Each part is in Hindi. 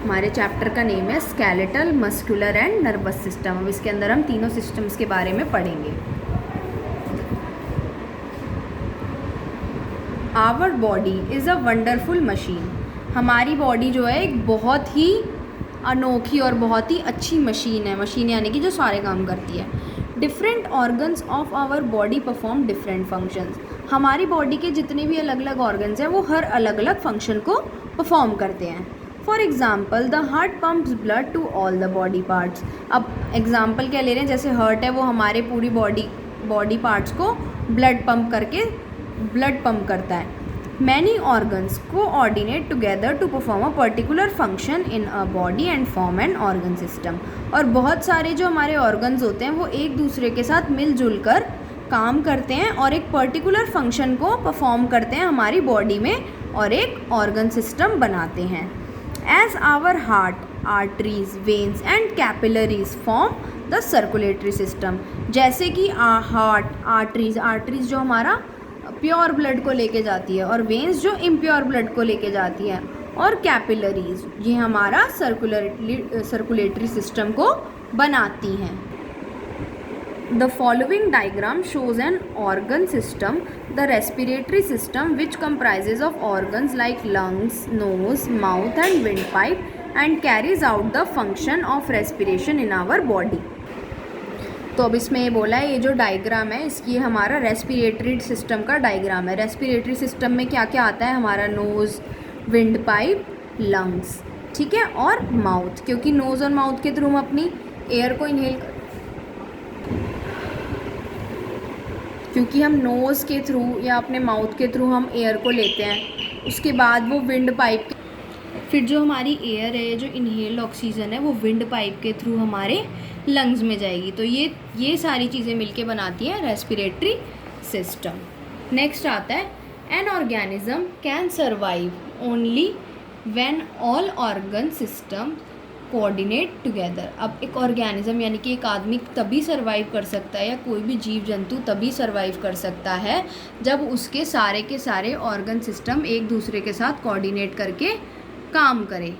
हमारे चैप्टर का नेम है skeletal, muscular and nervous system. अब इसके अंदर हम तीनों सिस्टम्स के बारे में पढ़ेंगे। Our body is a wonderful machine. हमारी बॉडी जो है एक बहुत ही अनोखी और बहुत ही अच्छी मशीन है। मशीन यानी कि जो सारे काम करती है। Different organs of our body perform different functions. हमारी बॉडी के जितने भी अलग अलग ऑर्गन्स हैं वो हर अलग अलग फंक्शन को परफॉर्म करते हैं। For example the heart pumps blood to all the body parts. अब एग्ज़ाम्पल क्या ले रहे हैं, जैसे हार्ट है वो हमारे पूरी बॉडी पार्ट्स को ब्लड पंप करता है। Many organs coordinate together to perform a particular function in a body and form an organ system. और बहुत सारे जो हमारे ऑर्गन्स होते हैं वो एक दूसरे के साथ मिलजुल कर काम करते हैं और एक पर्टिकुलर फंक्शन को परफॉर्म करते हैं हमारी बॉडी में और एक ऑर्गन सिस्टम बनाते हैं। As our heart, arteries, veins and capillaries form the circulatory system. जैसे कि हार्ट, आर्टरीज जो हमारा प्योर ब्लड को लेके जाती है और वेन्स जो इम्प्योर ब्लड को लेके जाती है और कैपिलरीज ये हमारा सर्कुलेटरी सिस्टम को बनाती हैं। The following diagram shows an organ system, the respiratory system, which comprises of organs like lungs, nose, mouth and windpipe and carries out the function of respiration in our body. तो अब इसमें ये बोला है, ये जो डायग्राम है इसकी हमारा रेस्पिरेटरी सिस्टम का डायग्राम है। रेस्पिरेटरी सिस्टम में क्या क्या आता है, हमारा नोज़, विंड पाइप, लंग्स, ठीक है, और माउथ, क्योंकि नोज़ और माउथ के थ्रू हम अपनी एयर को इनहेल क्योंकि हम नोज़ के थ्रू या अपने माउथ के थ्रू हम एयर को लेते हैं, उसके बाद वो विंड पाइप, फिर जो हमारी एयर है, जो इनहेल्ड ऑक्सीजन है, वो विंड पाइप के थ्रू हमारे लंग्स में जाएगी। तो ये सारी चीज़ें मिलके बनाती हैं रेस्पिरेटरी सिस्टम। नेक्स्ट आता है, an organism can survive only when all organ system coordinate together. अब एक ऑर्गेनिज्म यानी कि एक आदमी तभी सर्वाइव कर सकता है या कोई भी जीव जंतु तभी सर्वाइव कर सकता है जब उसके सारे के सारे ऑर्गन सिस्टम एक दूसरे के साथ कोऑर्डिनेट करके काम करे।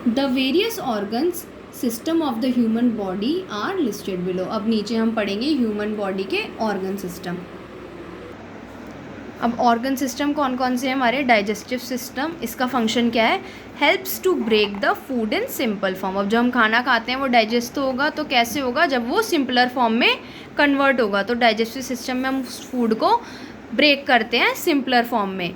The various organs system of the human body are listed below. अब नीचे हम पढ़ेंगे ह्यूमन बॉडी के ऑर्गन सिस्टम। अब ऑर्गन सिस्टम कौन कौन से हैं हमारे, डाइजेस्टिव सिस्टम, इसका फंक्शन क्या है, helps to break the food in simple form. अब जब हम खाना खाते हैं वो डाइजेस्ट तो होगा, तो कैसे होगा, जब वो सिंपलर फॉर्म में कन्वर्ट होगा। तो डाइजेस्टिव सिस्टम में हम उस फूड को ब्रेक करते हैं सिंपलर फॉर्म में।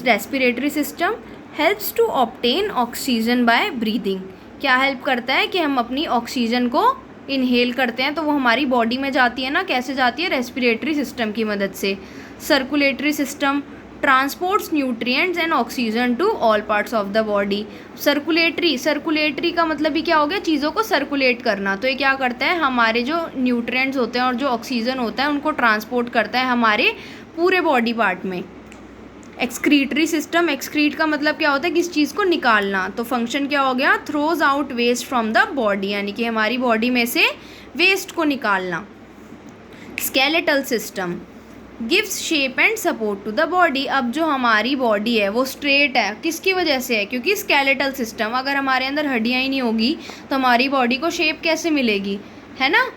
Respiratory system helps to obtain oxygen by breathing. क्या हेल्प करता है कि हम अपनी ऑक्सीजन को इनहेल करते हैं तो वो हमारी बॉडी में जाती है ना, कैसे जाती है, रेस्पिरेटरी सिस्टम की मदद से। Circulatory system transports nutrients and oxygen to all parts of the body. Circulatory का मतलब ही क्या हो गया, चीज़ों को सर्कुलेट करना। तो ये क्या करता है, हमारे जो न्यूट्रिएंट्स होते हैं और जो ऑक्सीजन होता है उनको ट्रांसपोर्ट करता है हमारे पूरे बॉडी पार्ट में। एक्सक्रीटरी सिस्टम, एक्सक्रीट का मतलब क्या होता है, किस चीज़ को निकालना। तो फंक्शन क्या हो गया, throws out waste from the body, यानी कि हमारी बॉडी में से वेस्ट को निकालना। Skeletal system gives shape and support to the body. अब जो हमारी बॉडी है वो स्ट्रेट है, किसकी वजह से है, क्योंकि स्केलेटल सिस्टम, अगर हमारे अंदर हड्डियाँ ही नहीं होगी तो हमारी बॉडी को शेप कैसे मिलेगी, है ना।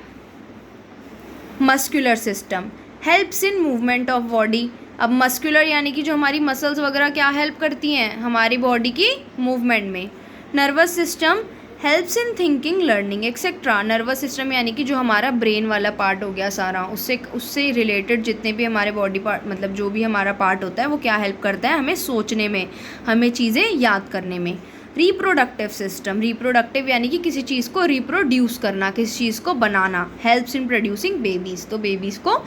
Muscular system helps in movement of body. अब मस्कुलर यानी कि जो हमारी मसल्स वगैरह क्या हेल्प करती हैं हमारी बॉडी की मूवमेंट में। Nervous system helps in thinking, learning etcetera. Nervous system यानी कि जो हमारा ब्रेन वाला पार्ट हो गया सारा, उससे रिलेटेड जितने भी हमारे बॉडी पार्ट, मतलब जो भी हमारा पार्ट होता है वो क्या हेल्प करता है, हमें सोचने में, हमें चीज़ें याद करने में। रिप्रोडक्टिव सिस्टम, रिप्रोडक्टिव यानी कि किसी चीज़ को रिप्रोड्यूस करना, किसी चीज़ को बनाना। हेल्प्स इन प्रोड्यूसिंग बेबीज़, तो बेबीज़ को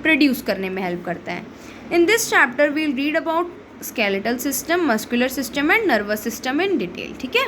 प्रोड्यूस करने में हेल्प करता है। In this chapter we'll read about skeletal system, muscular system and nervous system in detail, ठीक है।